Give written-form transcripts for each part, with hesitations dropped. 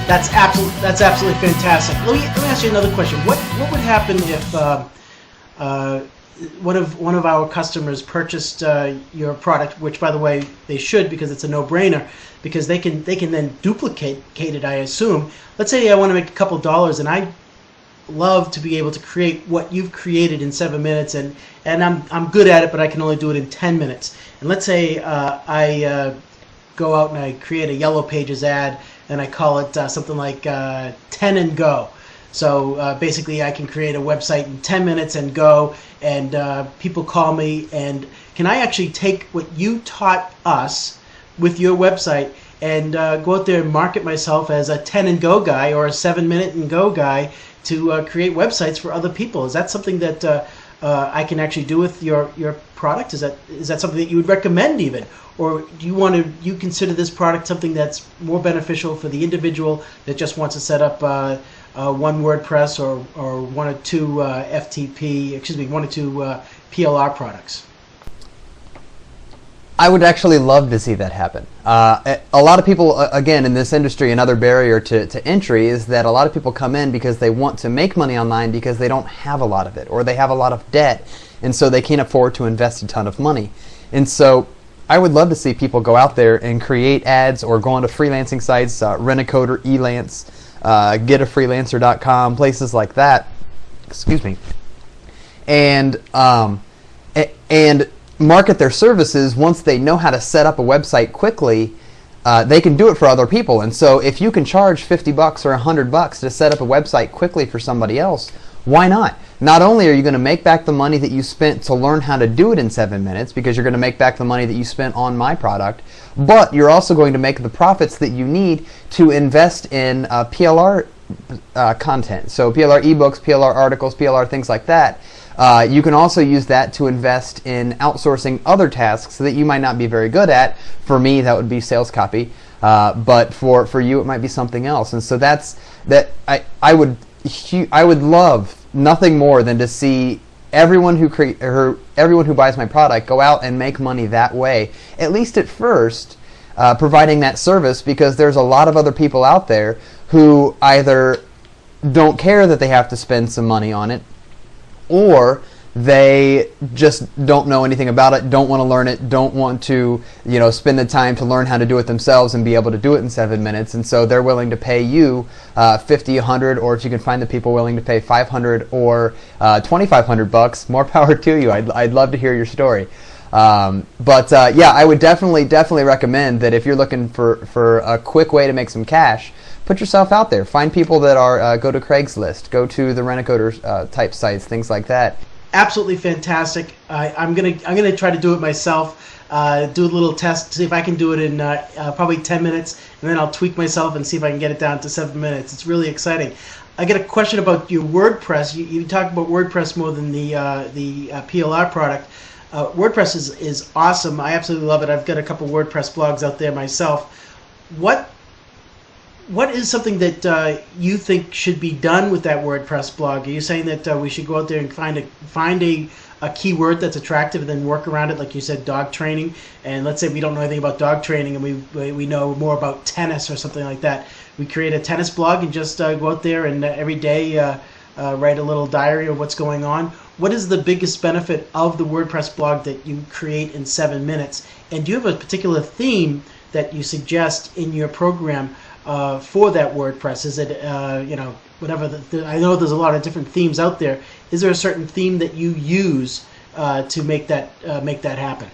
That's absolutely fantastic. Let me ask you another question. What would happen if uh, one of our customers purchased your product, which by the way they should, because it's a no-brainer, because they can then duplicate it, I assume. Let's say I want to make a couple dollars, and I love to be able to create what you've created in 7 minutes, and I'm good at it, but I can only do it in 10 minutes. And let's say I go out and I create a Yellow Pages ad, and I call it something like 10 and go. So basically I can create a website in 10 minutes and go, and people call me, and can I actually take what you taught us with your website and go out there and market myself as a 10 and go guy or a 7 minute and go guy to create websites for other people? Is that something that I can actually do with your product? Is that something that you would recommend even? Or do you consider this product something that's more beneficial for the individual that just wants to set up one WordPress or one or two one or two PLR products? I would actually love to see that happen. A lot of people, again, in this industry, another barrier to entry is that a lot of people come in because they want to make money online because they don't have a lot of it, or they have a lot of debt, and so they can't afford to invest a ton of money. And so I would love to see people go out there and create ads or go onto freelancing sites, Rent-A-Coder, Elance, getafreelancer.com, places like that. Excuse me. And market their services. Once they know how to set up a website quickly, they can do it for other people. And so if you can charge $50 or $100 to set up a website quickly for somebody else, why not? Not only are you going to make back the money that you spent to learn how to do it in 7 minutes, because you're going to make back the money that you spent on my product, but you're also going to make the profits that you need to invest in PLR content. So PLR ebooks, PLR articles, PLR things like that. You can also use that to invest in outsourcing other tasks that you might not be very good at. For me, that would be sales copy, but for you, it might be something else. And so I would love nothing more than to see everyone who buys my product go out and make money that way, at least at first, providing that service, because there's a lot of other people out there who either don't care that they have to spend some money on it, or they just don't know anything about it, don't want to learn it, don't want to, spend the time to learn how to do it themselves and be able to do it in 7 minutes, and so they're willing to pay you $50, $100, or if you can find the people willing to pay $500 or $2,500, more power to you. I'd love to hear your story. Yeah, I would definitely recommend that if you're looking for a quick way to make some cash, put yourself out there. Find people that are, go to Craigslist, go to the Rent-A-Coder type sites, things like that. Absolutely fantastic. I'm gonna try to do it myself. Do a little test, see if I can do it in probably 10 minutes, and then I'll tweak myself and see if I can get it down to 7 minutes. It's really exciting. I get a question about your WordPress. You talk about WordPress more than the PLR product. WordPress is awesome. I absolutely love it. I've got a couple WordPress blogs out there myself. What is something that you think should be done with that WordPress blog? Are you saying that we should go out there and find a keyword that's attractive and then work around it, like you said, dog training? And let's say we don't know anything about dog training and we know more about tennis or something like that. We create a tennis blog and just go out there and every day write a little diary of what's going on. What is the biggest benefit of the WordPress blog that you create in 7 minutes? And do you have a particular theme that you suggest in your program for that WordPress? Is it whatever I know there's a lot of different themes out there. Is there a certain theme that you use to make that happen?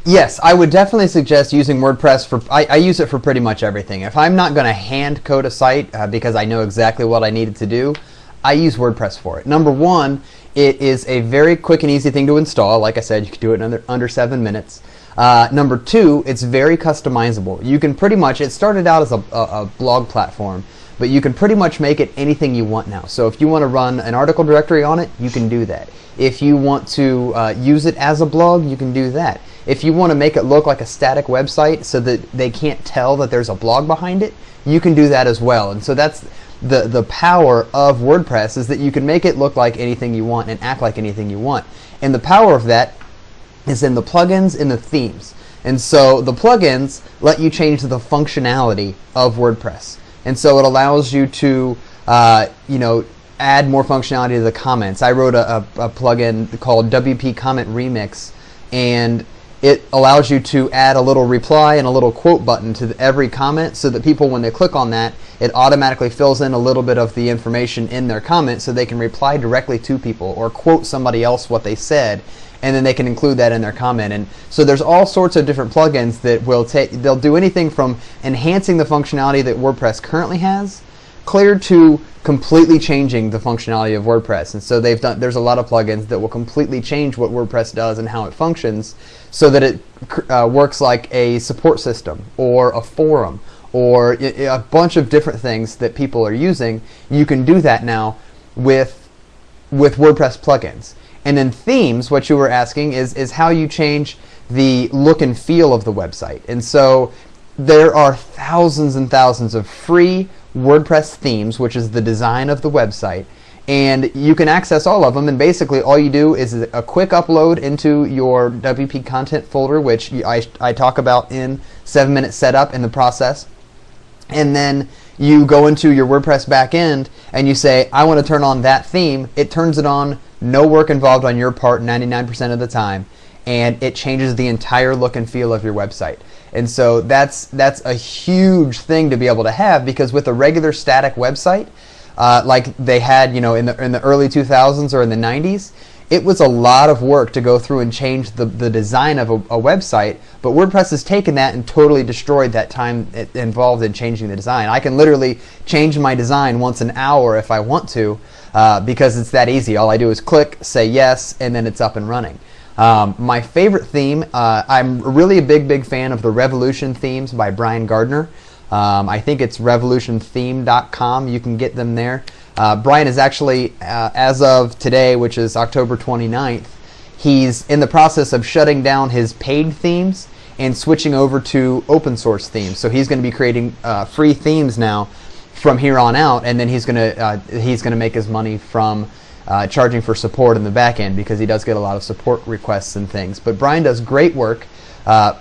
Yes, I would definitely suggest using WordPress I use it for pretty much everything. If I'm not going to hand code a site because I know exactly what I needed to do, I use WordPress for it. Number one, it is a very quick and easy thing to install. Like I said, you can do it in under 7 minutes. Number two, it's very customizable. You can pretty much, it started out as a blog platform, but you can pretty much make it anything you want now. So if you want to run an article directory on it, you can do that. If you want to use it as a blog, you can do that. If you want to make it look like a static website so that they can't tell that there's a blog behind it, you can do that as well. And so that's the power of WordPress, is that you can make it look like anything you want and act like anything you want. And the power of that is in the plugins and the themes. And so the plugins let you change the functionality of WordPress. And so it allows you to, add more functionality to the comments. I wrote a plugin called WP Comment Remix, and it allows you to add a little reply and a little quote button to every comment, so that people, when they click on that, it automatically fills in a little bit of the information in their comment so they can reply directly to people or quote somebody else what they said, and then they can include that in their comment. And so there's all sorts of different plugins that they'll do anything from enhancing the functionality that WordPress currently has, clear to completely changing the functionality of WordPress. And so there's a lot of plugins that will completely change what WordPress does and how it functions, so that it works like a support system or a forum or a bunch of different things that people are using. You can do that now with WordPress plugins. And then themes, what you were asking, is how you change the look and feel of the website. And so there are thousands and thousands of free WordPress themes, which is the design of the website, and you can access all of them. And basically all you do is a quick upload into your WP content folder, which I talk about in 7-Minute Setup in the process. And then you go into your WordPress backend and you say, I want to turn on that theme. It turns it on, no work involved on your part 99% of the time, and it changes the entire look and feel of your website. And so that's a huge thing to be able to have, because with a regular static website, like they had, in the early 2000s or in the 90s, it was a lot of work to go through and change the design of a website. But WordPress has taken that and totally destroyed that time involved in changing the design. I can literally change my design once an hour if I want to, because it's that easy. All I do is click, say yes, and then it's up and running. My favorite theme, I'm really a big fan of the Revolution themes by Brian Gardner. I think it's revolutiontheme.com. You can get them there. Brian is actually, as of today, which is October 29th, he's in the process of shutting down his paid themes and switching over to open source themes. So he's going to be creating free themes now from here on out, and then he's going to make his money from charging for support in the back end, because he does get a lot of support requests and things. But Brian does great work, and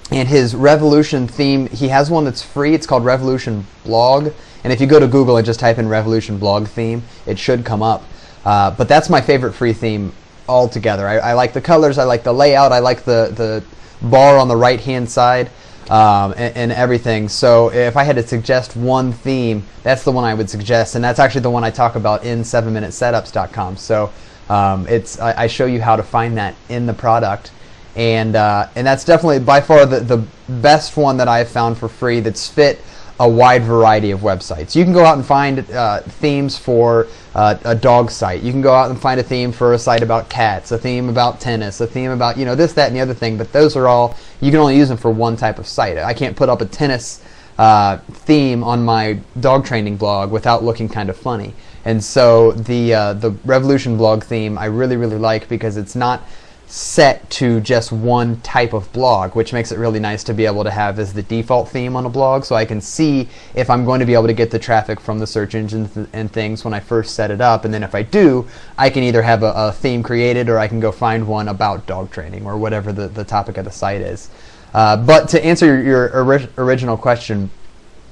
his Revolution theme, he has one that's free. It's called Revolution Blog, and if you go to Google and just type in Revolution Blog theme, it should come up. But that's my favorite free theme altogether. I like the colors, I like the layout, I like the bar on the right hand side, and everything. So if I had to suggest one theme, that's the one I would suggest, and that's actually the one I talk about in 7minutesetups.com. So I show you how to find that in the product, and that's definitely by far the best one that I've found for free that's fit a wide variety of websites. You can go out and find themes for a dog site. You can go out and find a theme for a site about cats, a theme about tennis, a theme about this, that, and the other thing. But those are all, you can only use them for one type of site. I can't put up a tennis theme on my dog training blog without looking kind of funny. And so the Revolution blog theme I really like, because it's not set to just one type of blog, which makes it really nice to be able to have as the default theme on a blog, so I can see if I'm going to be able to get the traffic from the search engines and things when I first set it up. And then if I do, I can either have a theme created, or I can go find one about dog training or whatever the topic of the site is. But to answer your original question,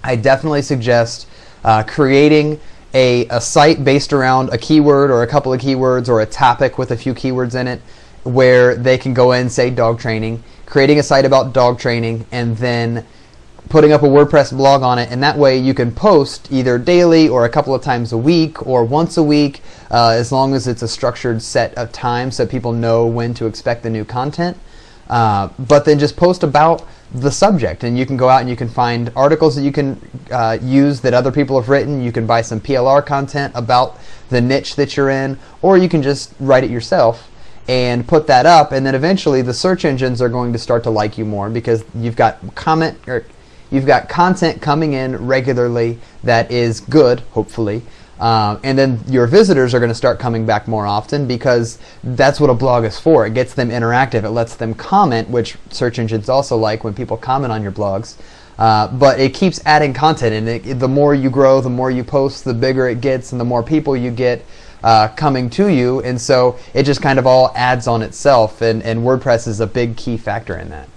I definitely suggest creating a site based around a keyword or a couple of keywords, or a topic with a few keywords in it, where they can go in, say dog training, creating a site about dog training, and then putting up a WordPress blog on it. And that way you can post either daily or a couple of times a week or once a week, as long as it's a structured set of time so people know when to expect the new content. But then just post about the subject, and you can go out and you can find articles that you can use that other people have written. You can buy some PLR content about the niche that you're in, or you can just write it yourself and put that up, and then eventually the search engines are going to start to like you more, because you've got content coming in regularly that is good, hopefully, and then your visitors are going to start coming back more often, because that's what a blog is for. It gets them interactive. It lets them comment, which search engines also like when people comment on your blogs. But it keeps adding content, and the more you grow, the more you post, the bigger it gets, and the more people you get coming to you, and so it just kind of all adds on itself, and WordPress is a big key factor in that.